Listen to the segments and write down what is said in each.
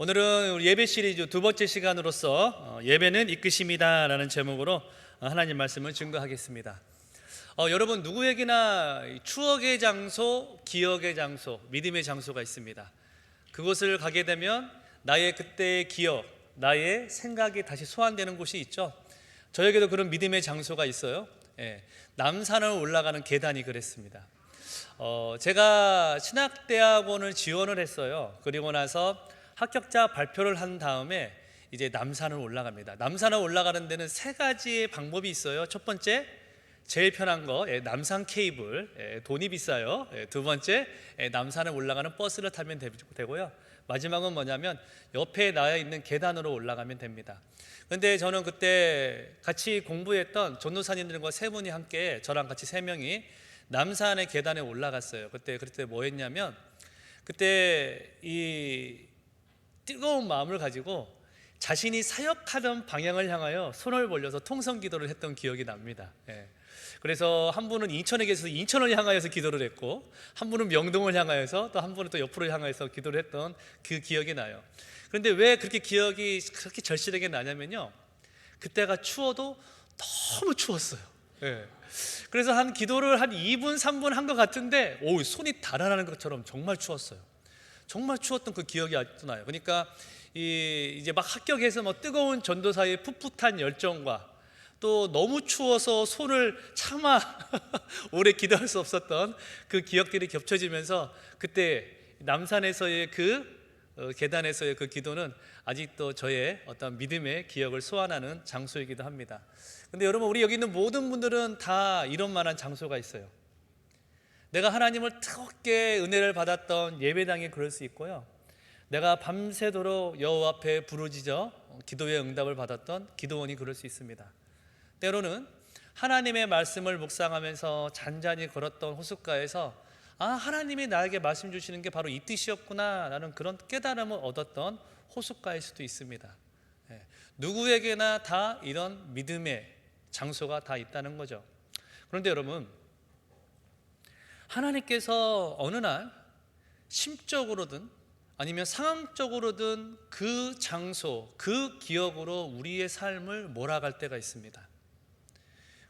오늘은 우리 예배 시리즈 두 번째 시간으로서 예배는 이끄심이다라는 제목으로 하나님 말씀을 증거하겠습니다. 여러분 누구에게나 추억의 장소, 기억의 장소, 믿음의 장소가 있습니다. 그곳을 가게 되면 나의 그때의 기억, 나의 생각이 다시 소환되는 곳이 있죠. 저에게도 그런 믿음의 장소가 있어요. 남산을 올라가는 계단이 그랬습니다. 제가 신학대학원을 지원을 했어요. 그리고 나서 합격자 발표를 한 다음에 이제 남산을 올라갑니다. 남산을 올라가는 데는 세 가지의 방법이 있어요. 첫 번째, 제일 편한 거 남산 케이블, 돈이 비싸요. 두 번째, 남산을 올라가는 버스를 타면 되고요. 마지막은 뭐냐면 옆에 나와 있는 계단으로 올라가면 됩니다. 근데 저는 그때 같이 공부했던 전도사님들과 세 분이 함께 저랑 같이 세 명이 남산의 계단에 올라갔어요. 그때 뭐 했냐면 그때 이 뜨거운 마음을 가지고 자신이 사역하던 방향을 향하여 손을 벌려서 통성 기도를 했던 기억이 납니다. 그래서 한 분은 인천에 계셔서 인천을 향하여서 기도를 했고, 한 분은 명동을 향하여서, 또 한 분은 또 옆으로 향하여서 기도를 했던 그 기억이 나요. 그런데 왜 그렇게 기억이 그렇게 절실하게 나냐면요, 그때가 추워도 너무 추웠어요. 그래서 한 기도를 한 2분 3분 한 것 같은데 손이 달아나는 것처럼 정말 추웠어요. 정말 추웠던 그 기억이 아직도 나요. 그러니까 이제 막 합격해서 뭐 뜨거운 전도사의 풋풋한 열정과 또 너무 추워서 손을 차마 오래 기도할 수 없었던 그 기억들이 겹쳐지면서 그때 남산에서의 계단에서의 그 기도는 아직도 저의 어떤 믿음의 기억을 소환하는 장소이기도 합니다. 근데 여러분, 우리 여기 있는 모든 분들은 다 이런 만한 장소가 있어요. 내가 하나님을 뜨겁게 은혜를 받았던 예배당이 그럴 수 있고요, 내가 밤새도록 여호와 앞에 부르짖어 기도의 응답을 받았던 기도원이 그럴 수 있습니다. 때로는 하나님의 말씀을 묵상하면서 잔잔히 걸었던 호숫가에서 하나님이 나에게 말씀 주시는 게 바로 이 뜻이었구나 라는 그런 깨달음을 얻었던 호숫가일 수도 있습니다. 누구에게나 다 이런 믿음의 장소가 다 있다는 거죠. 그런데 여러분, 하나님께서 어느 날 심적으로든 아니면 상황적으로든 그 장소, 그 기억으로 우리의 삶을 몰아갈 때가 있습니다.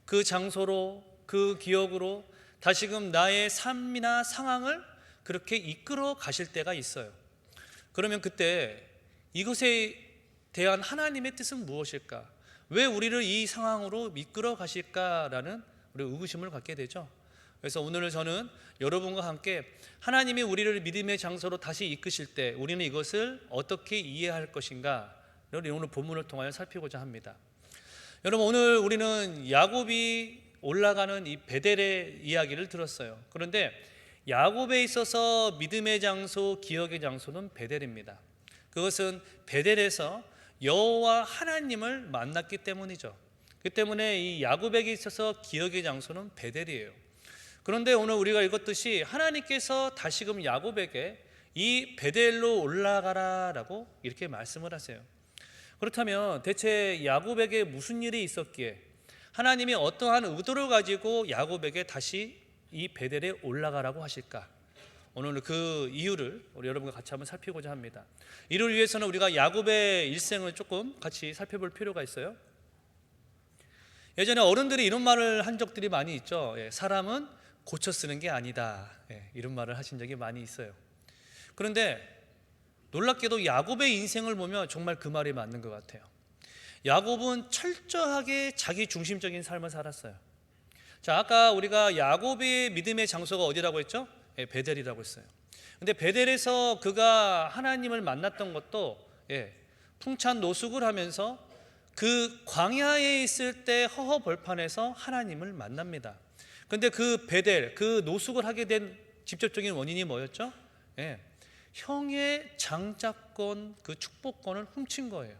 그 장소로, 그 기억으로 다시금 나의 삶이나 상황을 그렇게 이끌어 가실 때가 있어요. 그러면 그때 이것에 대한 하나님의 뜻은 무엇일까? 왜 우리를 이 상황으로 이끌어 가실까라는 우리 의구심을 갖게 되죠. 그래서 오늘 저는 여러분과 함께 하나님이 우리를 믿음의 장소로 다시 이끄실 때 우리는 이것을 어떻게 이해할 것인가를 오늘 본문을 통하여 살피고자 합니다. 여러분, 오늘 우리는 야곱이 올라가는 이 베델의 이야기를 들었어요. 그런데 야곱에 있어서 믿음의 장소, 기억의 장소는 베델입니다. 그것은 베델에서 여호와 하나님을 만났기 때문이죠. 그 때문에 이 야곱에게 있어서 기억의 장소는 베델이에요. 그런데 오늘 우리가 읽었듯이 하나님께서 다시금 야곱에게 이 베델로 올라가라 라고 이렇게 말씀을 하세요. 그렇다면 대체 야곱에게 무슨 일이 있었기에 하나님이 어떠한 의도를 가지고 야곱에게 다시 이 베델에 올라가라고 하실까? 오늘 그 이유를 우리 여러분과 같이 한번 살피고자 합니다. 이를 위해서는 우리가 야곱의 일생을 조금 같이 살펴볼 필요가 있어요. 예전에 어른들이 이런 말을 한 적들이 많이 있죠. 사람은 고쳐 쓰는 게 아니다, 이런 말을 하신 적이 많이 있어요. 그런데 놀랍게도 야곱의 인생을 보면 정말 그 말이 맞는 것 같아요. 야곱은 철저하게 자기 중심적인 삶을 살았어요. 자, 아까 우리가 야곱의 믿음의 장소가 어디라고 했죠? 베델이라고 했어요. 근데 베델에서 그가 하나님을 만났던 것도 풍찬 노숙을 하면서 그 광야에 있을 때 허허벌판에서 하나님을 만납니다. 그런데 그 베델, 그 노숙을 하게 된 직접적인 원인이 뭐였죠? 형의 장자권, 그 축복권을 훔친 거예요.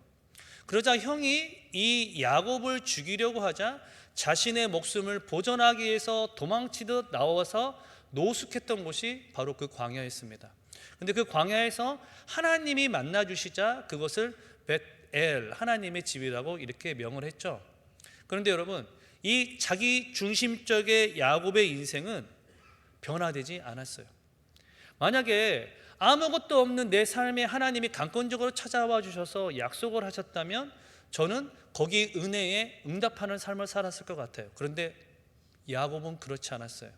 그러자 형이 이 야곱을 죽이려고 하자 자신의 목숨을 보존하기 위해서 도망치듯 나와서 노숙했던 곳이 바로 그 광야였습니다. 그런데 그 광야에서 하나님이 만나 주시자 그것을 벳엘, 하나님의 집이라고 이렇게 명을 했죠. 그런데 여러분, 이 자기 중심적의 야곱의 인생은 변화되지 않았어요. 만약에 아무것도 없는 내 삶에 하나님이 강권적으로 찾아와 주셔서 약속을 하셨다면 저는 거기 은혜에 응답하는 삶을 살았을 것 같아요. 그런데 야곱은 그렇지 않았어요.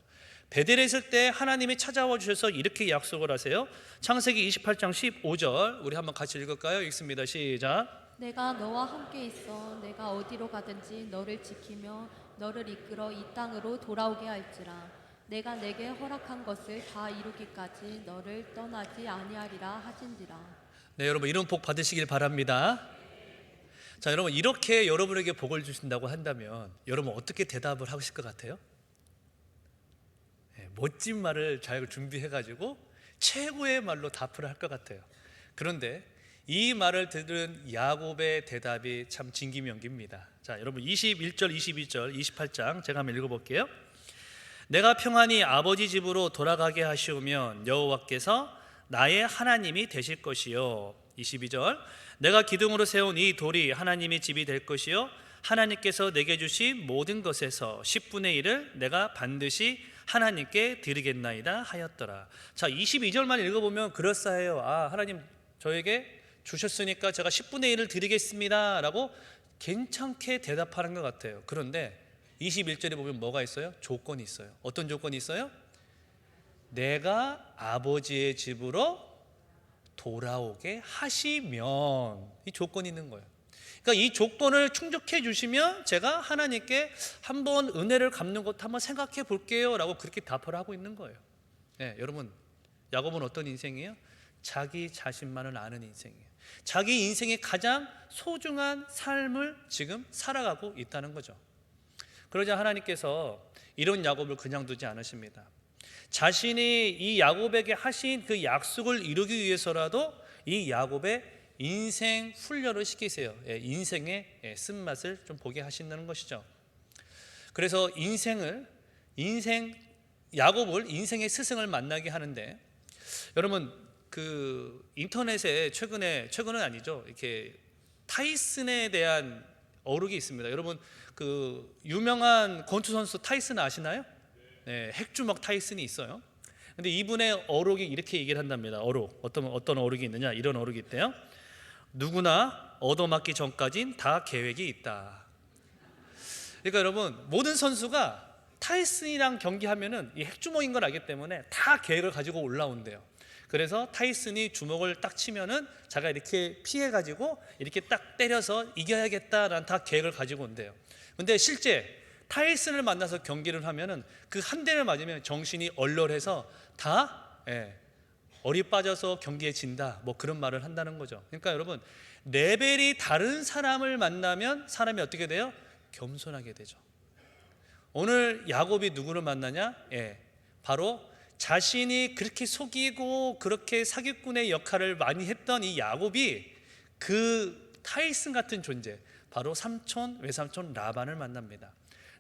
베델에 있을 때 하나님이 찾아와 주셔서 이렇게 약속을 하세요. 창세기 28장 15절 우리 한번 같이 읽을까요? 읽습니다. 시작. 내가 너와 함께 있어 내가 어디로 가든지 너를 지키며 너를 이끌어 이 땅으로 돌아오게 할지라. 내가 내게 허락한 것을 다 이루기까지 너를 떠나지 아니하리라 하신지라. 네, 여러분 이런 복 받으시길 바랍니다. 자, 여러분 이렇게 여러분에게 복을 주신다고 한다면 여러분 어떻게 대답을 하실 것 같아요? 네, 멋진 말을 잘 준비해가지고 최고의 말로 답을 할 것 같아요. 그런데 이 말을 들은 야곱의 대답이 참 진기명기입니다. 자, 여러분 21절, 22절, 28장 제가 한번 읽어볼게요. 내가 평안히 아버지 집으로 돌아가게 하시오면 여호와께서 나의 하나님이 되실 것이요. 22절 내가 기둥으로 세운 이 돌이 하나님의 집이 될 것이요 하나님께서 내게 주신 모든 것에서 10분의 1을 내가 반드시 하나님께 드리겠나이다 하였더라. 자, 22절만 읽어보면 그럴싸해요. 아, 하나님 저에게 주셨으니까 제가 10분의 1을 드리겠습니다 라고 괜찮게 대답하는 것 같아요. 그런데 21절에 보면 뭐가 있어요? 조건이 있어요. 어떤 조건이 있어요? 내가 아버지의 집으로 돌아오게 하시면, 이 조건이 있는 거예요. 그러니까 이 조건을 충족해 주시면 제가 하나님께 한번 은혜를 갚는 것도 한번 생각해 볼게요 라고 그렇게 답을 하고 있는 거예요. 네, 여러분 야곱은 어떤 인생이에요? 자기 자신만을 아는 인생이에요. 자기 인생의 가장 소중한 삶을 지금 살아가고 있다는 거죠. 그러자 하나님께서 이런 야곱을 그냥 두지 않으십니다. 자신이 이 야곱에게 하신 그 약속을 이루기 위해서라도 이 야곱의 인생 훈련을 시키세요. 인생의 쓴맛을 좀 보게 하신다는 것이죠. 그래서 야곱을 인생의 스승을 만나게 하는데, 여러분 그 인터넷에 최근은 아니죠. 이렇게 타이슨에 대한 어록이 있습니다. 여러분 그 유명한 권투 선수 타이슨 아시나요? 네, 핵주먹 타이슨이 있어요. 근데 이분의 어록이 이렇게 얘기를 한답니다. 어떤 어록이 있느냐? 이런 어록이 있대요. 누구나 얻어맞기 전까진 다 계획이 있다. 그러니까 여러분 모든 선수가 타이슨이랑 경기하면은 이 핵주먹인 걸 알기 때문에 다 계획을 가지고 올라온대요. 그래서 타이슨이 주먹을 딱 치면은 자기가 이렇게 피해가지고 이렇게 딱 때려서 이겨야겠다라는 다 계획을 가지고 온대요. 근데 실제 타이슨을 만나서 경기를 하면은 그 한 대를 맞으면 정신이 얼얼해서 다 얼이 빠져서 경기에 진다, 뭐 그런 말을 한다는 거죠. 그러니까 여러분 레벨이 다른 사람을 만나면 사람이 어떻게 돼요? 겸손하게 되죠. 오늘 야곱이 누구를 만나냐? 바로 자신이 그렇게 속이고 그렇게 사기꾼의 역할을 많이 했던 이 야곱이 그 타이슨 같은 존재, 바로 외삼촌 라반을 만납니다.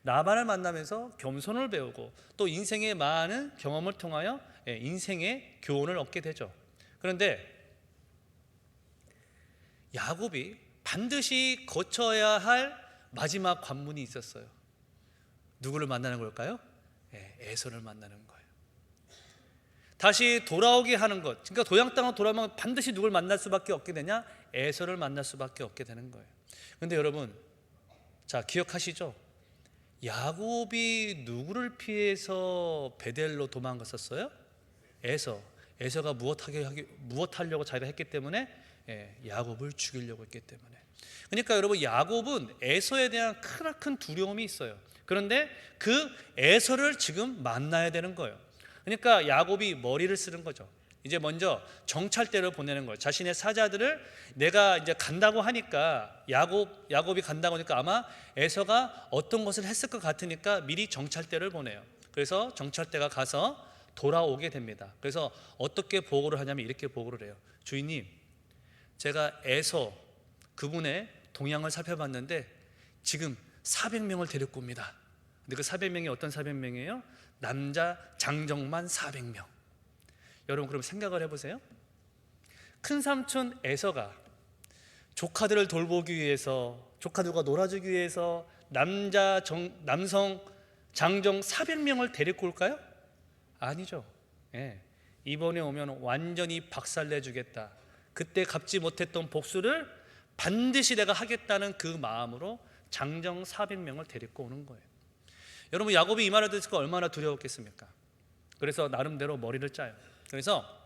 라반을 만나면서 겸손을 배우고 또 인생의 많은 경험을 통하여 인생의 교훈을 얻게 되죠. 그런데 야곱이 반드시 거쳐야 할 마지막 관문이 있었어요. 누구를 만나는 걸까요? 에서를 만나는 거예요. 다시 돌아오게 하는 것, 그러니까 도양 땅으로 돌아오면 반드시 누굴 만날 수밖에 없게 되냐? 에서를 만날 수밖에 없게 되는 거예요. 그런데 여러분, 자 기억하시죠? 야곱이 누구를 피해서 베델로 도망갔었어요? 에서가 무엇하려고 자기가 했기 때문에 야곱을 죽이려고 했기 때문에. 그러니까 여러분 야곱은 에서에 대한 크나큰 두려움이 있어요. 그런데 그 에서를 지금 만나야 되는 거예요. 그러니까 야곱이 머리를 쓰는 거죠. 이제 먼저 정찰대를 보내는 거예요. 자신의 사자들을 내가 이제 간다고 하니까 야곱이 간다고 하니까 아마 에서가 어떤 것을 했을 것 같으니까 미리 정찰대를 보내요. 그래서 정찰대가 가서 돌아오게 됩니다. 그래서 어떻게 보고를 하냐면 이렇게 보고를 해요. 주인님, 제가 에서 그분의 동향을 살펴봤는데 지금 400명을 데리고 옵니다. 근데 그 400명이 어떤 400명이에요? 남자 장정만 400명. 여러분 그럼 생각을 해보세요. 큰 삼촌 에서가 조카들을 돌보기 위해서, 조카들과 놀아주기 위해서 남성 장정 400명을 데리고 올까요? 아니죠. 이번에 오면 완전히 박살내주겠다. 그때 갚지 못했던 복수를 반드시 내가 하겠다는 그 마음으로 장정 400명을 데리고 오는 거예요. 여러분, 야곱이 이 말을 듣고 얼마나 두려웠겠습니까? 그래서 나름대로 머리를 짜요. 그래서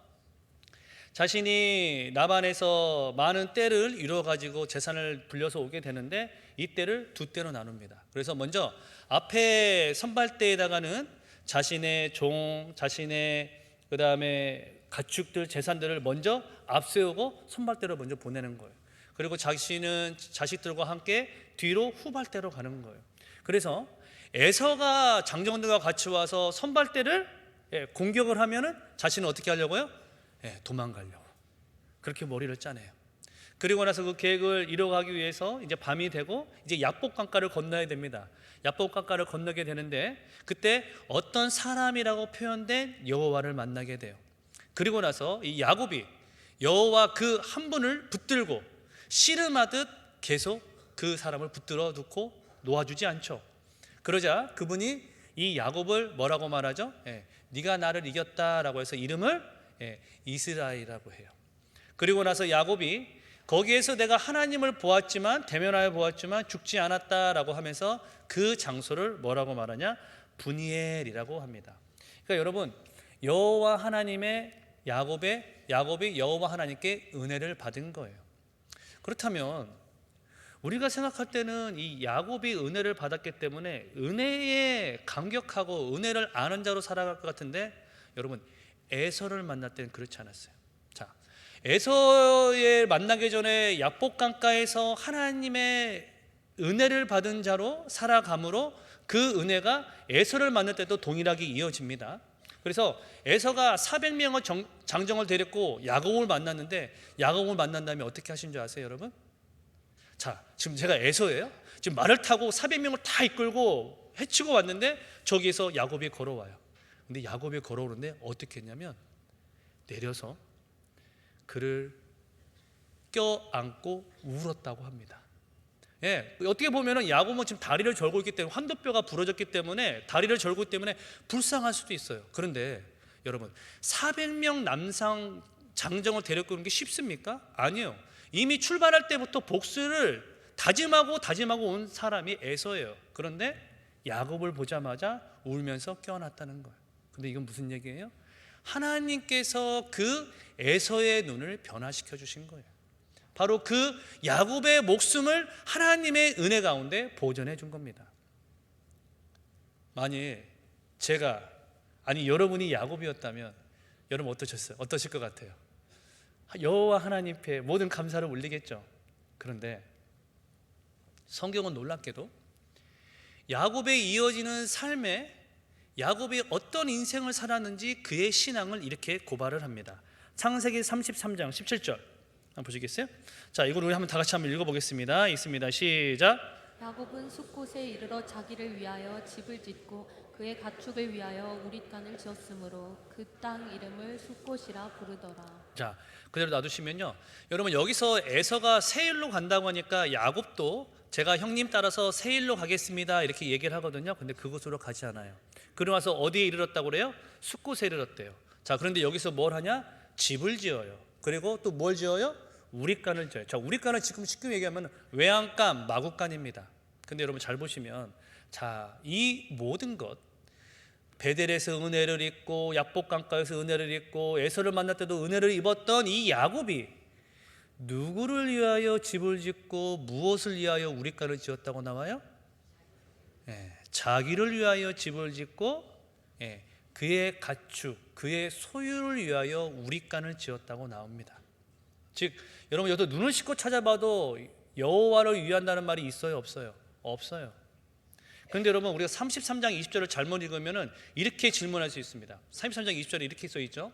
자신이 나반에서 많은 떼를 이루어가지고 재산을 불려서 오게 되는데 이 떼를 두 떼로 나눕니다. 그래서 먼저 앞에 선발대에다가는 자신의 종, 자신의 그 다음에 가축들, 재산들을 먼저 앞세우고 선발대로 먼저 보내는 거예요. 그리고 자신은 자식들과 함께 뒤로 후발대로 가는 거예요. 그래서 에서가 장정들과 같이 와서 선발대를 공격을 하면은 자신은 어떻게 하려고요? 도망가려고. 그렇게 머리를 짜네요. 그리고 나서 그 계획을 이뤄가기 위해서 이제 밤이 되고 이제 야복강가를 건너야 됩니다. 야복강가를 건너게 되는데 그때 어떤 사람이라고 표현된 여호와를 만나게 돼요. 그리고 나서 이 야곱이 여호와 그 한 분을 붙들고 씨름하듯 계속 그 사람을 붙들어 놓고 놓아주지 않죠. 그러자 그분이 이 야곱을 뭐라고 말하죠? 네가 나를 이겼다라고 해서 이름을 이스라엘이라고 해요. 그리고 나서 야곱이 거기에서 내가 하나님을 보았지만 대면하여 보았지만 죽지 않았다라고 하면서 그 장소를 뭐라고 말하냐? 분이엘이라고 합니다. 그러니까 여러분, 여호와 하나님의 야곱이 여호와 하나님께 은혜를 받은 거예요. 그렇다면 우리가 생각할 때는 이 야곱이 은혜를 받았기 때문에 은혜에 감격하고 은혜를 아는 자로 살아갈 것 같은데 여러분, 에서를 만날 때는 그렇지 않았어요. 자, 에서에 만나기 전에 야복강가에서 하나님의 은혜를 받은 자로 살아감으로 그 은혜가 에서를 만날 때도 동일하게 이어집니다. 그래서 에서가 400명의 장정을 데리고 야곱을 만났는데 야곱을 만난 다음에 어떻게 하신 줄 아세요, 여러분? 자, 지금 제가 에서예요. 지금 말을 타고 400명을 다 이끌고 해치고 왔는데 저기에서 야곱이 걸어와요. 근데 야곱이 걸어오는데 어떻게 했냐면 내려서 그를 껴안고 울었다고 합니다. 어떻게 보면은 야곱은 지금 다리를 절고 있기 때문에 환도뼈가 부러졌기 때문에 다리를 절고 있기 때문에 불쌍할 수도 있어요. 그런데 여러분, 400명 남상 장정을 데리고 오는 게 쉽습니까? 아니요. 이미 출발할 때부터 복수를 다짐하고 온 사람이 에서예요. 그런데 야곱을 보자마자 울면서 껴안았다는 거예요. 근데 이건 무슨 얘기예요? 하나님께서 그 에서의 눈을 변화시켜 주신 거예요. 바로 그 야곱의 목숨을 하나님의 은혜 가운데 보존해 준 겁니다. 만일 여러분이 야곱이었다면 여러분 어떠실 것 같아요? 여호와 하나님께 모든 감사를 올리겠죠. 그런데 성경은 놀랍게도 야곱에 이어지는 삶에 야곱이 어떤 인생을 살았는지 그의 신앙을 이렇게 고발을 합니다. 창세기 33장 17절 한번 보시겠어요? 자, 이걸 우리 한번 다 같이 한번 읽어보겠습니다. 있습니다. 시작. 야곱은 숫곳에 이르러 자기를 위하여 집을 짓고 그의 가축을 위하여 우릿간을 지었으므로 그 땅 이름을 숫곳이라 부르더라. 자, 그대로 놔두시면요, 여러분 여기서 에서가 세일로 간다고 하니까 야곱도 제가 형님 따라서 세일로 가겠습니다 이렇게 얘기를 하거든요. 근데 그곳으로 가지 않아요. 그러고 나서 어디에 이르렀다고 그래요? 숫곳에 이르렀대요. 자, 그런데 여기서 뭘 하냐? 집을 지어요. 그리고 또 뭘 지어요? 우릿간을 지어요. 자, 우릿간은 지금 쉽게 얘기하면 외양간, 마구간입니다. 근데 여러분 잘 보시면, 자, 이 모든 것, 베델에서 은혜를 입고 야복강가에서 은혜를 입고 에서를 만날 때도 은혜를 입었던 이 야곱이 누구를 위하여 집을 짓고 무엇을 위하여 우릿간을 지었다고 나와요? 자기를 위하여 집을 짓고 그의 가축, 그의 소유를 위하여 우릿간을 지었다고 나옵니다. 즉 여러분 여기서 눈을 씻고 찾아봐도 여호와를 위한다는 말이 있어요, 없어요? 없어요. 그런데 여러분 우리가 33장 20절을 잘못 읽으면 이렇게 질문할 수 있습니다. 33장 20절에 이렇게 써 있죠.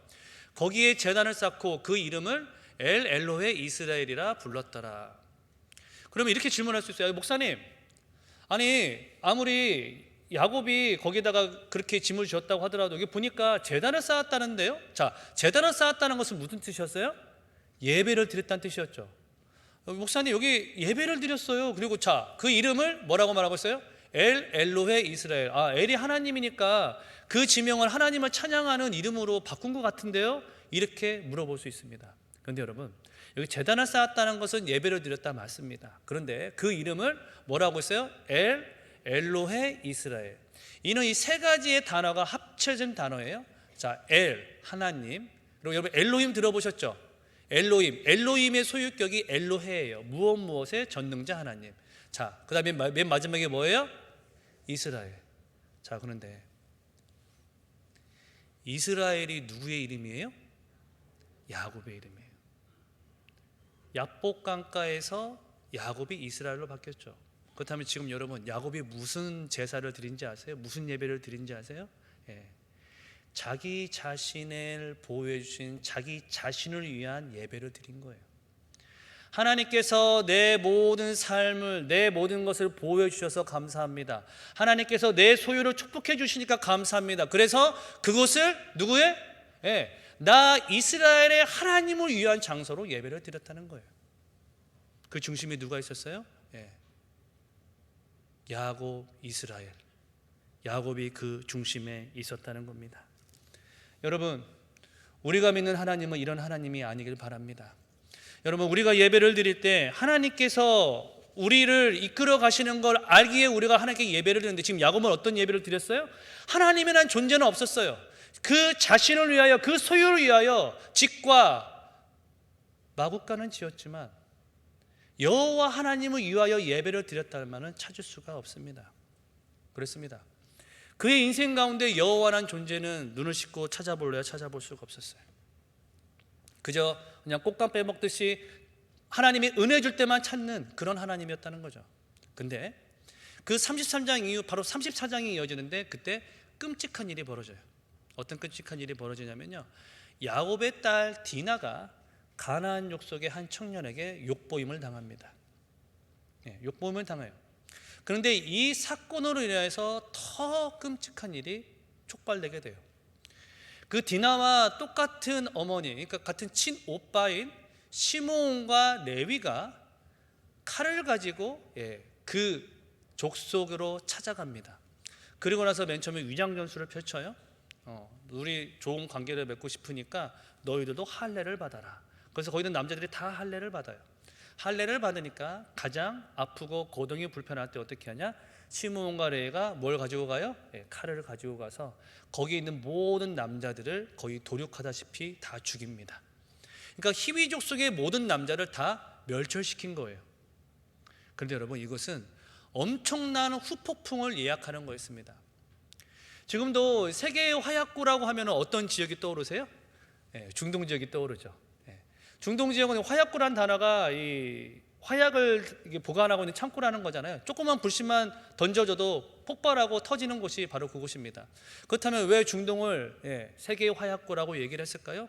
거기에 제단을 쌓고 그 이름을 엘 엘로헤 이스라엘이라 불렀더라. 그러면 이렇게 질문할 수 있어요. 목사님, 아니 아무리 야곱이 거기다가 그렇게 짐을 지었다고 하더라도 여기 보니까 제단을 쌓았다는데요. 자, 제단을 쌓았다는 것은 무슨 뜻이었어요? 예배를 드렸다는 뜻이었죠. 목사님 여기 예배를 드렸어요. 그리고 자, 그 이름을 뭐라고 말하고 있어요? 엘 엘로헤 이스라엘. 엘이 하나님이니까 그 지명을 하나님을 찬양하는 이름으로 바꾼 것 같은데요? 이렇게 물어볼 수 있습니다. 그런데 여러분, 여기 제단을 쌓았다는 것은 예배를 드렸다 맞습니다. 그런데 그 이름을 뭐라고 했어요? 엘로헤 이스라엘. 이는 이 세 가지의 단어가 합쳐진 단어예요. 자, 하나님. 그리고 여러분 엘로힘 들어보셨죠? 엘로힘의 소유격이 엘로헤예요. 무엇의 전능자 하나님. 자, 그 다음에 맨 마지막에 뭐예요? 이스라엘. 자, 그런데 이스라엘이 누구의 이름이에요? 야곱의 이름이에요. 야복 강가에서 야곱이 이스라엘로 바뀌었죠. 그렇다면 지금 여러분, 야곱이 무슨 제사를 드린지 아세요? 무슨 예배를 드린지 아세요? 자기 자신을 보호해 주신 자기 자신을 위한 예배를 드린 거예요. 하나님께서 내 모든 삶을, 내 모든 것을 보호해 주셔서 감사합니다. 하나님께서 내 소유를 축복해 주시니까 감사합니다. 그래서 그곳을 누구의? 나 이스라엘의 하나님을 위한 장소로 예배를 드렸다는 거예요. 그 중심에 누가 있었어요? 야곱, 이스라엘. 야곱이 그 중심에 있었다는 겁니다. 여러분, 우리가 믿는 하나님은 이런 하나님이 아니길 바랍니다. 여러분, 우리가 예배를 드릴 때 하나님께서 우리를 이끌어 가시는 걸 알기에 우리가 하나님께 예배를 드렸는데, 지금 야곱은 어떤 예배를 드렸어요? 하나님이란 존재는 없었어요. 그 자신을 위하여, 그 소유를 위하여 집과 마구간은 지었지만 여호와 하나님을 위하여 예배를 드렸다면은 찾을 수가 없습니다. 그렇습니다. 그의 인생 가운데 여호와라는 존재는 눈을 씻고 찾아볼 수가 없었어요. 그저 그냥 꽃감 빼먹듯이 하나님이 은혜 줄 때만 찾는 그런 하나님이었다는 거죠. 근데 그 33장 이후 바로 34장이 이어지는데, 그때 끔찍한 일이 벌어져요. 어떤 끔찍한 일이 벌어지냐면요, 야곱의 딸 디나가 가나안 족속의 한 청년에게 욕보임을 당합니다. 욕보임을 당해요. 그런데 이 사건으로 인해서 더 끔찍한 일이 촉발되게 돼요. 그 디나와 똑같은 어머니, 그러니까 같은 친오빠인 시므온과 레위가 칼을 가지고 그 족속으로 찾아갑니다. 그리고 나서 맨 처음에 위장전술을 펼쳐요. 우리 좋은 관계를 맺고 싶으니까 너희들도 할례를 받아라. 그래서 거기 있는 남자들이 다 할례를 받아요. 할례를 받으니까 가장 아프고 고동이 불편할 때 어떻게 하냐? 시므온과 레위가 뭘 가지고 가요? 칼을 가지고 가서 거기 있는 모든 남자들을 거의 도륙하다시피 다 죽입니다. 그러니까 히위족 속의 모든 남자를 다 멸절시킨 거예요. 그런데 여러분, 이것은 엄청난 후폭풍을 예약하는 거였습니다. 지금도 세계의 화약고라고 하면 어떤 지역이 떠오르세요? 중동 지역이 떠오르죠. 중동 지역은 화약고라는 단어가 이 화약을 보관하고 있는 창고라는 거잖아요. 조그만 불씨만 던져줘도 폭발하고 터지는 곳이 바로 그곳입니다. 그렇다면 왜 중동을 세계의 화약고라고 얘기를 했을까요?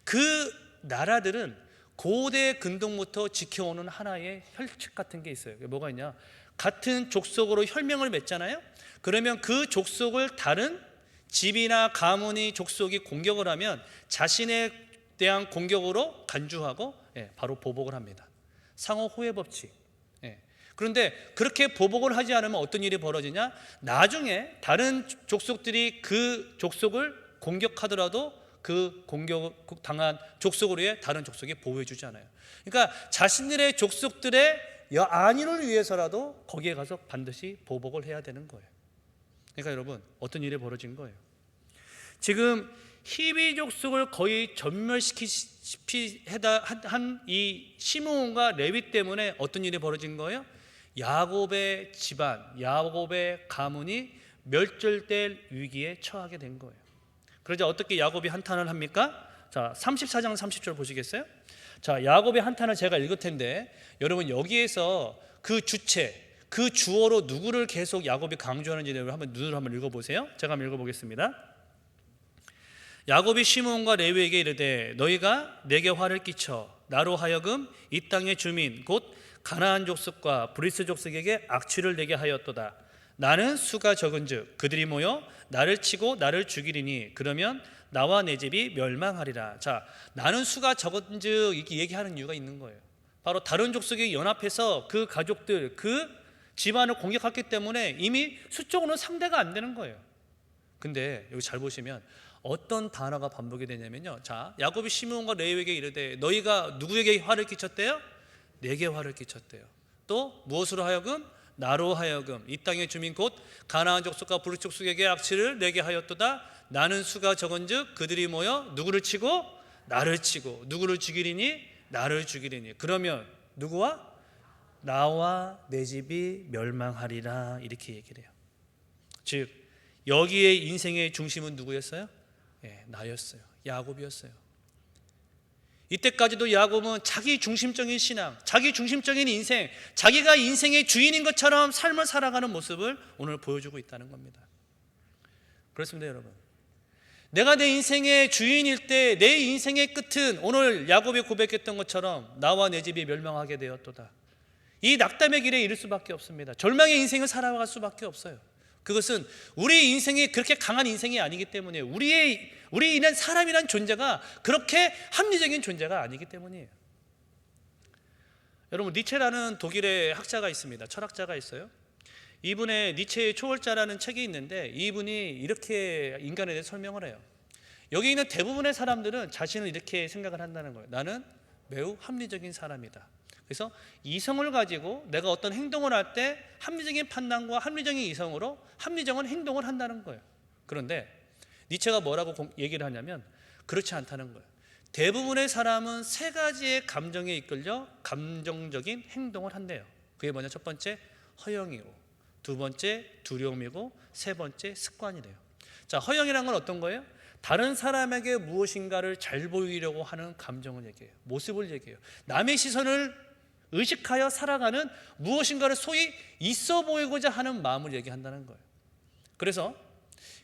그 나라들은 고대 근동부터 지켜오는 하나의 혈칙 같은 게 있어요. 뭐가 있냐? 같은 족속으로 혈맹을 맺잖아요. 그러면 그 족속을 다른 집이나 가문이 족속이 공격을 하면 자신에 대한 공격으로 간주하고 바로 보복을 합니다. 상호 호혜 법칙. 그런데 그렇게 보복을 하지 않으면 어떤 일이 벌어지냐? 나중에 다른 족속들이 그 족속을 공격하더라도 그 공격 당한 족속을 위해 다른 족속이 보호해주지 않아요. 그러니까 자신들의 족속들의 안위를 위해서라도 거기에 가서 반드시 보복을 해야 되는 거예요. 그러니까 여러분, 어떤 일이 벌어진 거예요? 지금 히위 족속을 거의 전멸시키시피 한 이 시므온과 레위 때문에 어떤 일이 벌어진 거예요? 야곱의 집안, 야곱의 가문이 멸절될 위기에 처하게 된 거예요. 그러자 어떻게 야곱이 한탄을 합니까? 자, 34장 30절 보시겠어요? 자, 야곱의 한탄을 제가 읽을 텐데, 여러분 여기에서 그 주체, 그 주어로 누구를 계속 야곱이 강조하는지를 한번 눈으로 한번 읽어보세요. 제가 한번 읽어보겠습니다. 야곱이 시므온과 레위에게 이르되 너희가 내게 화를 끼쳐 나로 하여금 이 땅의 주민 곧 가나안 족속과 브리스 족속에게 악취를 내게 하였도다. 나는 수가 적은즉 그들이 모여 나를 치고 나를 죽이리니 그러면 나와 내 집이 멸망하리라. 자, 나는 수가 적은즉 이렇게 얘기하는 이유가 있는 거예요. 바로 다른 족속이 연합해서 그 가족들, 그 집안을 공격했기 때문에 이미 수적으로는 상대가 안 되는 거예요. 근데 여기 잘 보시면 어떤 단어가 반복이 되냐면요. 자, 야곱이 시므온과 레위에게 이르되 너희가 누구에게 화를 끼쳤대요? 내게 화를 끼쳤대요. 또 무엇으로 하여금? 나로 하여금 이 땅의 주민 곧 가나안 족속과 브릿 족속에게 악취를 내게 하였도다. 나는 수가 적은즉 그들이 모여 누구를 치고 나를 치고 누구를 죽이리니 나를 죽이리니 그러면 누구와? 나와 내 집이 멸망하리라 이렇게 얘기를 해요. 즉 여기에 인생의 중심은 누구였어요? 나였어요. 야곱이었어요. 이때까지도 야곱은 자기 중심적인 신앙, 자기 중심적인 인생, 자기가 인생의 주인인 것처럼 삶을 살아가는 모습을 오늘 보여주고 있다는 겁니다. 그렇습니다, 여러분. 내가 내 인생의 주인일 때 내 인생의 끝은 오늘 야곱이 고백했던 것처럼 나와 내 집이 멸망하게 되었도다. 이 낙담의 길에 이를 수밖에 없습니다. 절망의 인생을 살아갈 수밖에 없어요. 그것은 우리 인생이 그렇게 강한 인생이 아니기 때문에 우리는 사람이란 존재가 그렇게 합리적인 존재가 아니기 때문이에요. 여러분, 니체라는 독일의 학자가 있습니다. 철학자가 있어요. 이분의 니체의 초월자라는 책이 있는데 이분이 이렇게 인간에 대해 설명을 해요. 여기 있는 대부분의 사람들은 자신을 이렇게 생각을 한다는 거예요. 나는 매우 합리적인 사람이다. 그래서 이성을 가지고 내가 어떤 행동을 할 때 합리적인 판단과 합리적인 이성으로 합리적인 행동을 한다는 거예요. 그런데 니체가 뭐라고 얘기를 하냐면 그렇지 않다는 거예요. 대부분의 사람은 세 가지의 감정에 이끌려 감정적인 행동을 한대요. 그게 뭐냐? 첫 번째 허영이고, 두 번째 두려움이고, 세 번째 습관이래요. 자, 허영이란 건 어떤 거예요? 다른 사람에게 무엇인가를 잘 보이려고 하는 감정을 얘기해요. 모습을 얘기해요. 남의 시선을 의식하여 살아가는 무엇인가를 소위 있어 보이고자 하는 마음을 얘기한다는 거예요. 그래서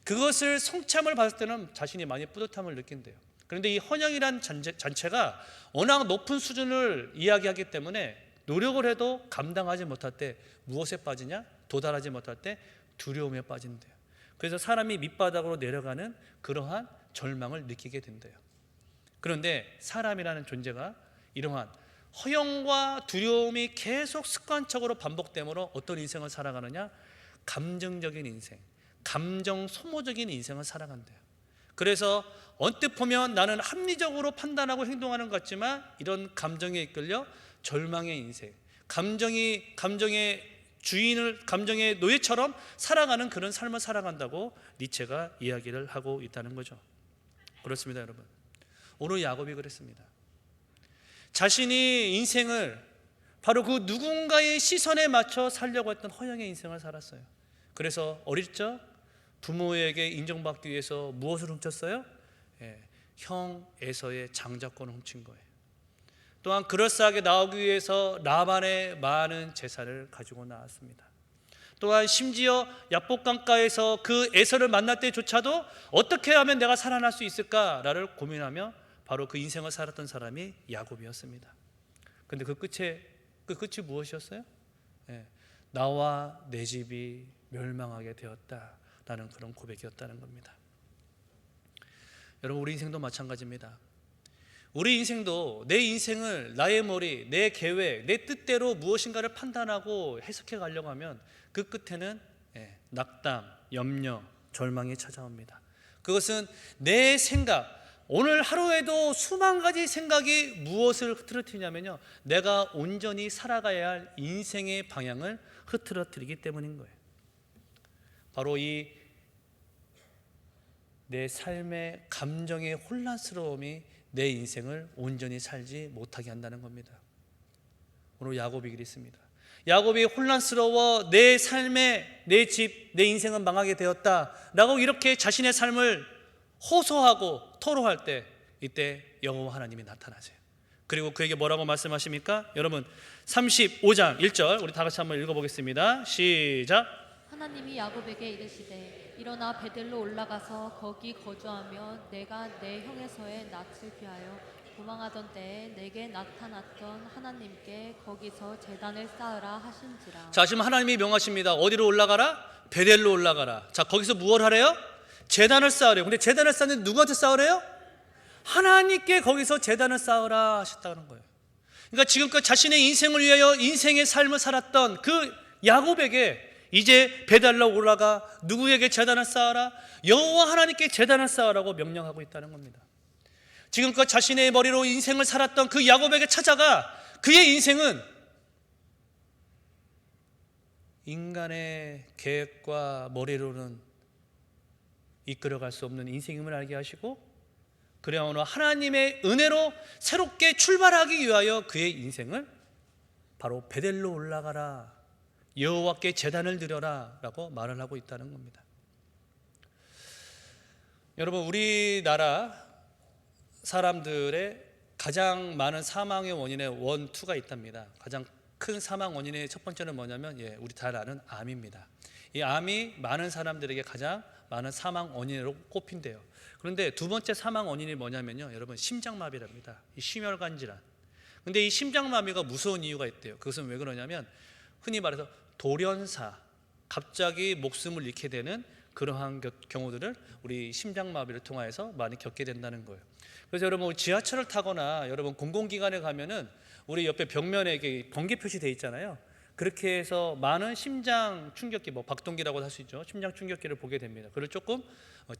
그것을 성참을 받을 때는 자신이 많이 뿌듯함을 느낀대요. 그런데 이 헌영이란 잔체가 워낙 높은 수준을 이야기하기 때문에 노력을 해도 감당하지 못할 때 무엇에 빠지냐? 도달하지 못할 때 두려움에 빠진대요. 그래서 사람이 밑바닥으로 내려가는 그러한 절망을 느끼게 된대요. 그런데 사람이라는 존재가 이러한 허영과 두려움이 계속 습관적으로 반복되므로 어떤 인생을 살아가느냐? 감정적인 인생, 감정 소모적인 인생을 살아간대요. 그래서 언뜻 보면 나는 합리적으로 판단하고 행동하는 것 같지만 이런 감정에 이끌려 절망의 인생, 감정의 주인을 감정의 노예처럼 살아가는 그런 삶을 살아간다고 니체가 이야기를 하고 있다는 거죠. 그렇습니다, 여러분. 오늘 야곱이 그랬습니다. 자신이 인생을 바로 그 누군가의 시선에 맞춰 살려고 했던 허영의 인생을 살았어요. 그래서 어릴 적 부모에게 인정받기 위해서 무엇을 훔쳤어요? 형 에서의 장자권을 훔친 거예요. 또한 그럴싸하게 나오기 위해서 라반의 많은 재산을 가지고 나왔습니다. 또한 심지어 야복강가에서 그 에서를 만날 때조차도 어떻게 하면 내가 살아날 수 있을까를 고민하며 바로 그 인생을 살았던 사람이 야곱이었습니다. 그런데 그 끝이 무엇이었어요? 나와 내 집이 멸망하게 되었다라는 그런 고백이었다는 겁니다. 여러분, 우리 인생도 마찬가지입니다. 우리 인생도 내 인생을 나의 머리, 내 계획, 내 뜻대로 무엇인가를 판단하고 해석해 가려고 하면 그 끝에는 낙담, 염려, 절망이 찾아옵니다. 그것은 내 생각, 오늘 하루에도 수만 가지 생각이 무엇을 흐트러뜨리냐면요, 내가 온전히 살아가야 할 인생의 방향을 흐트러뜨리기 때문인 거예요. 바로 이 내 삶의 감정의 혼란스러움이 내 인생을 온전히 살지 못하게 한다는 겁니다. 오늘 야곱이 그랬습니다. 야곱이 혼란스러워 내 삶에 내 집, 내 인생은 망하게 되었다라고 이렇게 자신의 삶을 호소하고 토로할 때 이때 여호와 하나님이 나타나세요. 그리고 그에게 뭐라고 말씀하십니까? 여러분 35장 1절 우리 다 같이 한번 읽어보겠습니다. 시작. 하나님이 야곱에게 이르시되 일어나 베델로 올라가서 거기 거주하며 내가 내 형에서의 낯을 피하여 도망하던 때에 내게 나타났던 하나님께 거기서 제단을 쌓으라 하신지라. 자, 지금 하나님이 명하십니다. 어디로 올라가라? 베델로 올라가라. 자, 거기서 무엇을 하래요? 제단을 쌓으래요. 근데 제단을 쌓는데 누구한테 쌓으래요? 하나님께 거기서 제단을 쌓으라 하셨다는 거예요. 그러니까 지금껏 자신의 인생을 위하여 인생의 삶을 살았던 그 야곱에게 이제 베델로 올라가 누구에게 제단을 쌓아라? 여호와 하나님께 제단을 쌓으라고 명령하고 있다는 겁니다. 지금껏 자신의 머리로 인생을 살았던 그 야곱에게 찾아가 그의 인생은 인간의 계획과 머리로는 이끌어갈 수 없는 인생임을 알게 하시고, 그래 오늘 하나님의 은혜로 새롭게 출발하기 위하여 그의 인생을 바로 베델로 올라가라, 여호와께 제단을 드려라 라고 말을 하고 있다는 겁니다. 여러분, 우리나라 사람들의 가장 많은 사망의 원인의 원투가 있답니다. 가장 큰 사망 원인의 첫 번째는 뭐냐면 우리 다 아는 암입니다. 이 암이 많은 사람들에게 가장 많은 사망 원인으로 꼽힌대요. 그런데 두 번째 사망 원인이 뭐냐면요, 여러분, 심장마비랍니다. 이 심혈관 질환. 근데 이 심장마비가 무서운 이유가 있대요. 그것은 왜 그러냐면 흔히 말해서 돌연사, 갑자기 목숨을 잃게 되는 그러한 경우들을 우리 심장마비를 통해서 많이 겪게 된다는 거예요. 그래서 여러분, 지하철을 타거나 여러분 공공기관에 가면은 우리 옆에 벽면에 이렇게 번개 표시되어 있잖아요. 그렇게 해서 많은 심장 충격기, 박동기라고 할 수 있죠. 심장 충격기를 보게 됩니다. 그걸 조금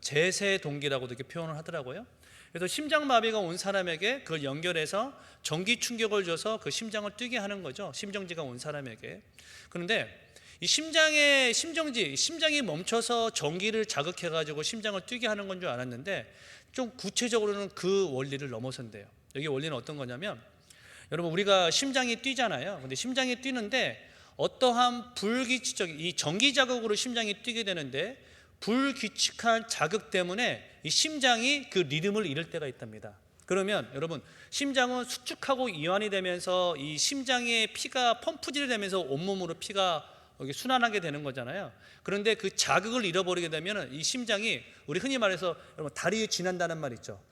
제세 동기라고도 이렇게 표현을 하더라고요. 그래서 심장마비가 온 사람에게 그걸 연결해서 전기 충격을 줘서 그 심장을 뛰게 하는 거죠. 심정지가 온 사람에게. 그런데 이 심장이 멈춰서 전기를 자극해가지고 심장을 뛰게 하는 건 줄 알았는데 좀 구체적으로는 그 원리를 넘어선대요. 여기 원리는 어떤 거냐면, 여러분, 우리가 심장이 뛰잖아요. 근데 심장이 뛰는데 어떠한 불규칙적인 이 전기 자극으로 심장이 뛰게 되는데 불규칙한 자극 때문에 이 심장이 그 리듬을 잃을 때가 있답니다. 그러면 여러분, 심장은 수축하고 이완이 되면서 이 심장에 피가 펌프질이 되면서 온몸으로 피가 순환하게 되는 거잖아요. 그런데 그 자극을 잃어버리게 되면 이 심장이 우리 흔히 말해서 여러분 다리에 쥐난다는 말 있죠.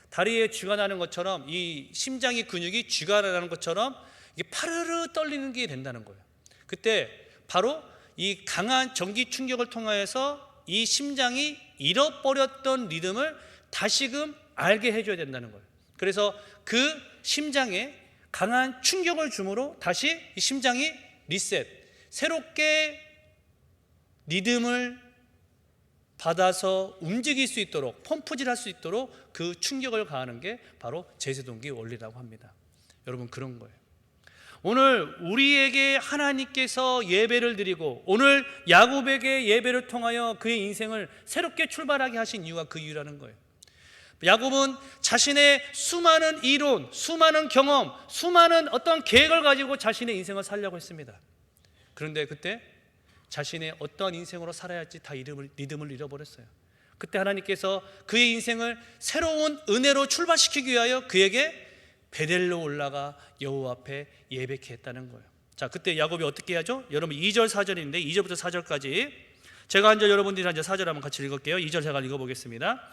다리에 쥐가 나는 것처럼 이 심장의 근육이 쥐가 나는 것처럼 이게 파르르 떨리는 게 된다는 거예요. 그때 바로 이 강한 전기 충격을 통해서 이 심장이 잃어버렸던 리듬을 다시금 알게 해줘야 된다는 거예요. 그래서 그 심장에 강한 충격을 주므로 다시 이 심장이 리셋, 새롭게 리듬을 받아서 움직일 수 있도록, 펌프질할 수 있도록 그 충격을 가하는 게 바로 제세동기 원리라고 합니다. 여러분, 그런 거예요. 오늘 우리에게 하나님께서 예배를 드리고 오늘 야곱에게 예배를 통하여 그의 인생을 새롭게 출발하게 하신 이유가 그 이유라는 거예요. 야곱은 자신의 수많은 이론, 수많은 경험, 수많은 어떤 계획을 가지고 자신의 인생을 살려고 했습니다. 그런데 그때 자신의 어떤 인생으로 살아야 할지 다 리듬을 잃어버렸어요. 그때 하나님께서 그의 인생을 새로운 은혜로 출발시키기 위하여 그에게 베델로 올라가 여호와 앞에 예배케 했다는 거예요. 자, 그때 야곱이 어떻게 하죠? 여러분 2절 4절인데 2절부터 4절까지 제가 한 절, 여러분들이 한 절, 4절 한번 같이 읽을게요. 2절 제가 읽어보겠습니다.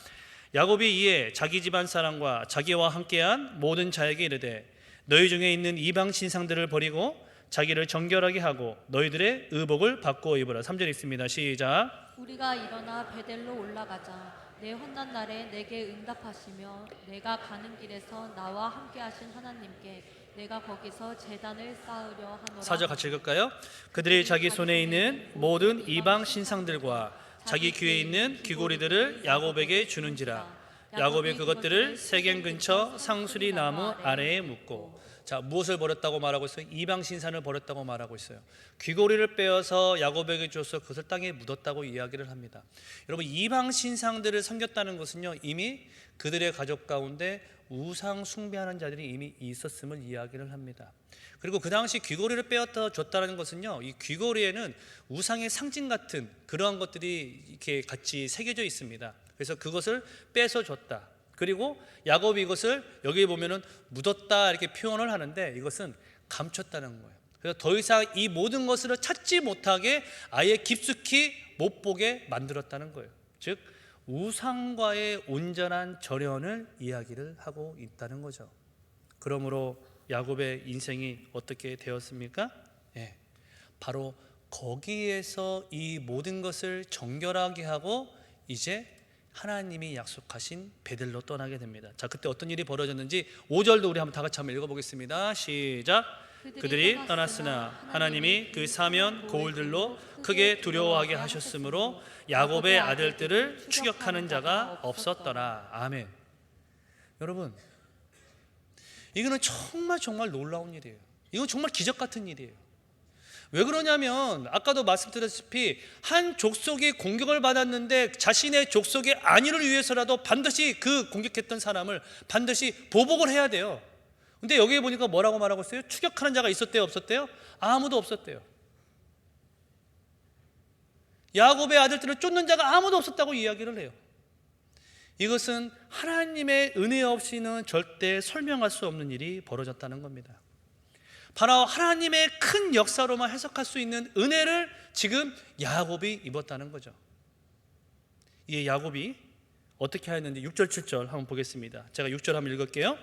야곱이 이에 자기 집안 사람과 자기와 함께한 모든 자에게 이르되 너희 중에 있는 이방 신상들을 버리고 자기를 정결하게 하고 너희들의 의복을 바꾸어 입으라. 3절 있습니다. 시작. 우리가 일어나 베델로 올라가자. 내 환난 날에 내게 응답하시며 내가 가는 길에서 나와 함께 하신 하나님께 내가 거기서 제단을 쌓으려 하노라. 4절 같이 읽을까요? 그들이 자기 손에 있는 모든 이방 신상들과 자기 귀에 있는 귀고리들을 야곱에게 주는지라. 야곱이 그것들을 세겜 근처 상수리 나무 아래에 묻고. 자, 무엇을 버렸다고 말하고 있어요? 이방 신상을 버렸다고 말하고 있어요. 귀고리를 빼어서 야곱에게 줘서 그것을 땅에 묻었다고 이야기를 합니다. 여러분, 이방 신상들을 섬겼다는 것은요, 이미 그들의 가족 가운데 우상 숭배하는 자들이 이미 있었음을 이야기를 합니다. 그리고 그 당시 귀고리를 빼앗아 줬다는 것은요, 이 귀고리에는 우상의 상징 같은 그러한 것들이 이렇게 같이 새겨져 있습니다. 그래서 그것을 뺏어 줬다. 그리고 야곱이 이것을 여기 보면은 묻었다 이렇게 표현을 하는데 이것은 감췄다는 거예요. 그래서 더 이상 이 모든 것을 찾지 못하게 아예 깊숙이 못 보게 만들었다는 거예요. 즉 우상과의 온전한 절연을 이야기를 하고 있다는 거죠. 그러므로 야곱의 인생이 어떻게 되었습니까? 바로 거기에서 이 모든 것을 정결하게 하고 이제 하나님이 약속하신 베델로 떠나게 됩니다. 자, 그때 어떤 일이 벌어졌는지 5절도 우리 한번 다 같이 한번 읽어보겠습니다. 시작. 그들이 떠났으나 하나님이 그 사면 고울들로 크게 두려워하게 하셨으므로 야곱의 아들들을 추격하는 자가 없었더라. 아멘. 여러분, 이거는 정말 놀라운 일이에요. 이건 정말 기적 같은 일이에요. 왜 그러냐면 아까도 말씀드렸다시피 한 족속이 공격을 받았는데 자신의 족속의 안위를 위해서라도 반드시 그 공격했던 사람을 반드시 보복을 해야 돼요. 근데 여기에 보니까 뭐라고 말하고 있어요? 추격하는 자가 있었대요, 없었대요? 아무도 없었대요. 야곱의 아들들을 쫓는 자가 아무도 없었다고 이야기를 해요. 이것은 하나님의 은혜 없이는 절대 설명할 수 없는 일이 벌어졌다는 겁니다. 바로 하나님의 큰 역사로만 해석할 수 있는 은혜를 지금 야곱이 입었다는 거죠. 이 야곱이 어떻게 하였는지 6절 7절 한번 보겠습니다. 제가 6절 한번 읽을게요.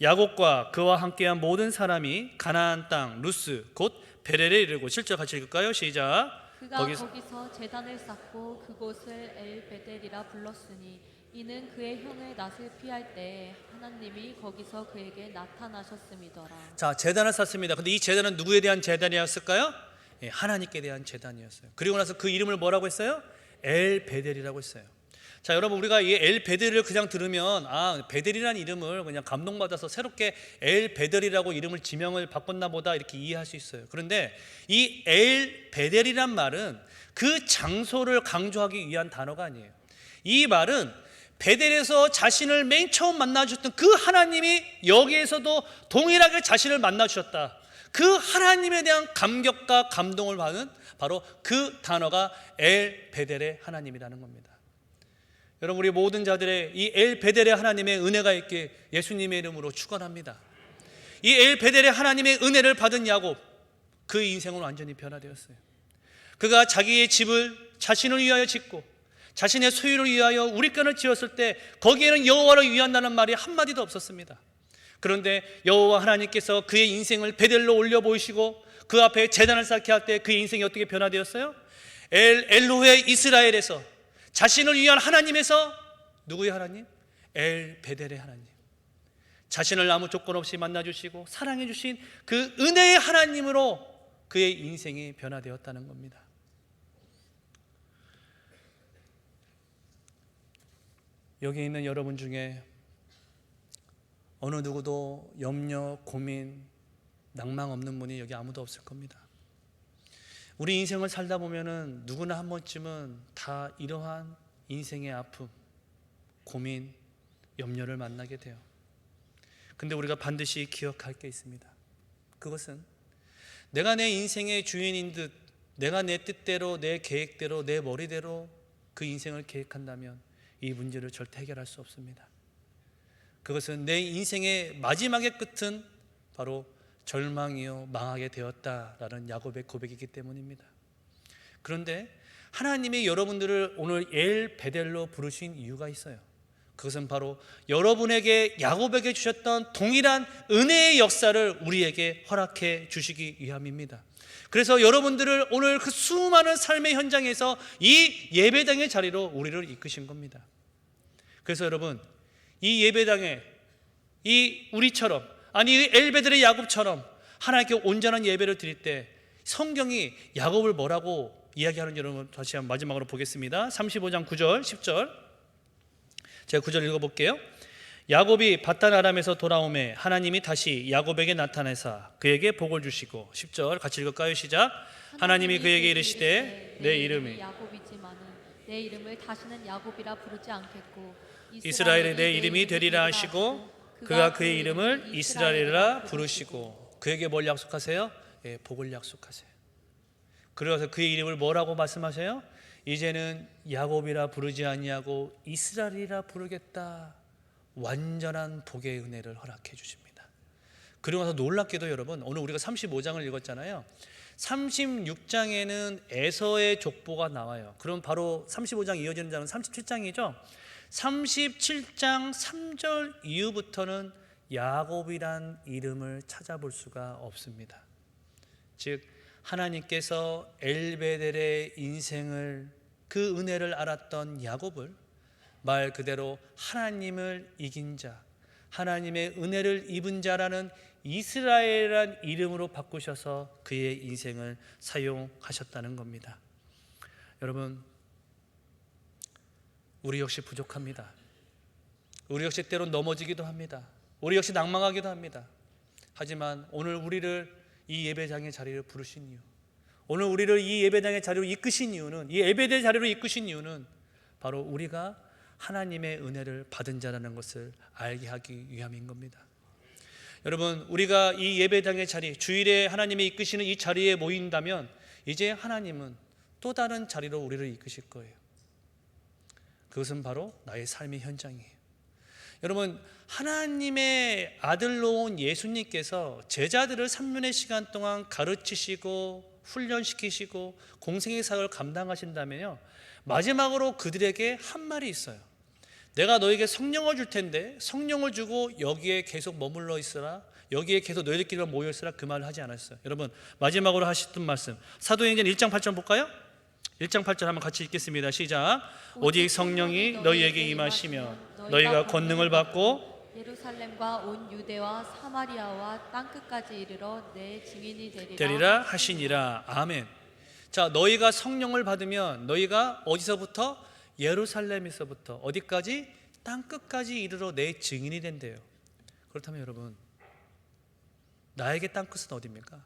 야곱과 그와 함께한 모든 사람이 가나안 땅 루스 곧 베렐에 이르고 7절 같이 읽을까요? 시작. 그가 거기서 제단을 쌓고 그곳을 엘베델이라 불렀으니 이는 그의 형의 낯을 피할 때 하나님이 거기서 그에게 나타나셨음이더라. 자, 제단을 쌓습니다. 근데 이 제단은 누구에 대한 제단이었을까요? 예, 하나님께 대한 제단이었어요. 그리고 나서 그 이름을 뭐라고 했어요? 엘베델이라고 했어요. 자, 여러분, 우리가 이 엘베델을 그냥 들으면 베델이라는 이름을 그냥 감동받아서 새롭게 엘베델이라고 이름을 지명을 바꿨나 보다 이렇게 이해할 수 있어요. 그런데 이 엘베델이란 말은 그 장소를 강조하기 위한 단어가 아니에요. 이 말은 베델에서 자신을 맨 처음 만나주셨던 그 하나님이 여기에서도 동일하게 자신을 만나주셨다. 그 하나님에 대한 감격과 감동을 받는 바로 그 단어가 엘베델의 하나님이라는 겁니다. 여러분, 우리 모든 자들의 이 엘베델의 하나님의 은혜가 있게 예수님의 이름으로 축원합니다. 이 엘베델의 하나님의 은혜를 받은 야곱, 그 인생은 완전히 변화되었어요. 그가 자기의 집을 자신을 위하여 짓고 자신의 소유를 위하여 우리간을 지었을 때 거기에는 여호와를 위한다는 말이 한마디도 없었습니다. 그런데 여호와 하나님께서 그의 인생을 베델로 올려 보이시고 그 앞에 제단을 쌓게 할 때 그의 인생이 어떻게 변화되었어요? 엘로헤 이스라엘에서 자신을 위한 하나님에서 누구의 하나님? 엘베델의 하나님, 자신을 아무 조건 없이 만나주시고 사랑해 주신 그 은혜의 하나님으로 그의 인생이 변화되었다는 겁니다. 여기 있는 여러분 중에 어느 누구도 염려, 고민, 낭망 없는 분이 여기 아무도 없을 겁니다. 우리 인생을 살다 보면은 누구나 한 번쯤은 다 이러한 인생의 아픔, 고민, 염려를 만나게 돼요. 근데 우리가 반드시 기억할 게 있습니다. 그것은 내가 내 인생의 주인인 듯 내가 내 뜻대로, 내 계획대로, 내 머리대로 그 인생을 계획한다면 이 문제를 절대 해결할 수 없습니다. 그것은 내 인생의 마지막의 끝은 바로 절망이요 망하게 되었다라는 야곱의 고백이기 때문입니다. 그런데 하나님이 여러분들을 오늘 엘베델로 부르신 이유가 있어요. 그것은 바로 여러분에게 야곱에게 주셨던 동일한 은혜의 역사를 우리에게 허락해 주시기 위함입니다. 그래서 여러분들을 오늘 그 수많은 삶의 현장에서 이 예배당의 자리로 우리를 이끄신 겁니다. 그래서 여러분, 이 예배당에 이 우리처럼, 아니 엘베델의 야곱처럼 하나님께 온전한 예배를 드릴 때 성경이 야곱을 뭐라고 이야기하는지 여러분 다시 한번 마지막으로 보겠습니다. 35장 9절 10절 제가 9절 읽어볼게요. 야곱이 밧단 아람에서 돌아오매 하나님이 다시 야곱에게 나타나사 그에게 복을 주시고 10절 같이 읽을까요? 시작. 하나님이 그에게 이르시되 내 이름이 야곱이지만은 내 이름을 다시는 야곱이라 부르지 않겠고 이스라엘의 내 이름이 되리라 하시고 그가 그의 이름을 이스라엘이라 부르시고 그에게 뭘 약속하세요? 예, 복을 약속하세요. 그래서 그의 이름을 뭐라고 말씀하세요? 이제는 야곱이라 부르지 아니하고 이스라엘이라 부르겠다. 완전한 복의 은혜를 허락해 주십니다. 그리고 나서 놀랍게도 여러분, 오늘 우리가 35장을 읽었잖아요. 36장에는 에서의 족보가 나와요. 그럼 바로 35장 이어지는 장은 37장이죠. 37장 3절 이후부터는 야곱이란 이름을 찾아볼 수가 없습니다. 즉 하나님께서 엘베델의 인생을 그 은혜를 알았던 야곱을 말 그대로 하나님을 이긴 자, 하나님의 은혜를 입은 자라는 이스라엘이란 이름으로 바꾸셔서 그의 인생을 사용하셨다는 겁니다. 여러분, 우리 역시 부족합니다. 우리 역시 때론 넘어지기도 합니다. 우리 역시 낭망하기도 합니다. 하지만 오늘 우리를 이 예배장의 자리를 부르신 이유, 오늘 우리를 이 예배당의 자리로 이끄신 이유는, 이 예배의 자리로 이끄신 이유는 바로 우리가 하나님의 은혜를 받은 자라는 것을 알게 하기 위함인 겁니다. 여러분, 우리가 이 예배당의 자리, 주일에 하나님이 이끄시는 이 자리에 모인다면 이제 하나님은 또 다른 자리로 우리를 이끄실 거예요. 그것은 바로 나의 삶의 현장이에요. 여러분, 하나님의 아들로 온 예수님께서 제자들을 3년의 시간 동안 가르치시고 훈련시키시고 공생의 사역을 감당하신다면요, 마지막으로 그들에게 한 말이 있어요. 내가 너에게 성령을 줄 텐데 성령을 주고 여기에 계속 머물러 있으라, 여기에 계속 너희들끼리 모여 있으라, 그 말을 하지 않았어요. 여러분, 마지막으로 하셨던 말씀 사도행전 1장 8절 볼까요? 1장 8절 한번 같이 읽겠습니다. 시작. 오직 성령이 너희에게 임하시면 너희가 권능을 받고 예루살렘과 온 유대와 사마리아와 땅끝까지 이르러 내 증인이 되리라 하시니라. 아멘. 자, 너희가 성령을 받으면 너희가 어디서부터? 예루살렘에서부터 어디까지? 땅끝까지 이르러 내 증인이 된대요. 그렇다면 여러분, 나에게 땅끝은 어디입니까?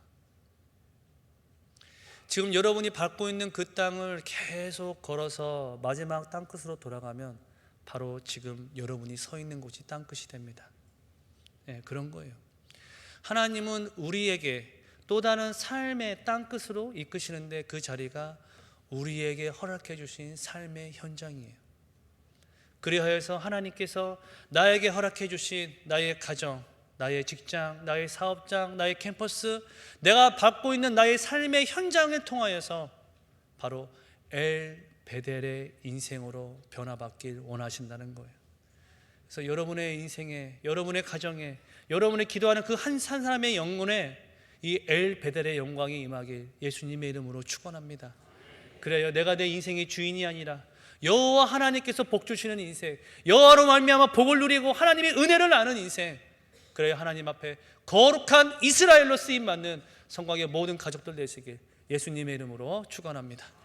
지금 여러분이 밟고 있는 그 땅을 계속 걸어서 마지막 땅끝으로 돌아가면 바로 지금 여러분이 서 있는 곳이 땅끝이 됩니다. 네, 그런 거예요. 하나님은 우리에게 또 다른 삶의 땅끝으로 이끄시는데 그 자리가 우리에게 허락해 주신 삶의 현장이에요. 그리하여서 하나님께서 나에게 허락해 주신 나의 가정, 나의 직장, 나의 사업장, 나의 캠퍼스, 내가 받고 있는 나의 삶의 현장을 통하여서 바로 엘 베델의 인생으로 변화받길 원하신다는 거예요. 그래서 여러분의 인생에, 여러분의 가정에, 여러분의 기도하는 그 한 사람의 영혼에 이 엘 베델의 영광이 임하길 예수님의 이름으로 축원합니다. 그래요, 내가 내 인생의 주인이 아니라 여호와 하나님께서 복 주시는 인생, 여호와로 말미암아 복을 누리고 하나님의 은혜를 아는 인생, 그래요, 하나님 앞에 거룩한 이스라엘로 쓰임 받는 성곽의 모든 가족들 되시길 예수님의 이름으로 축원합니다.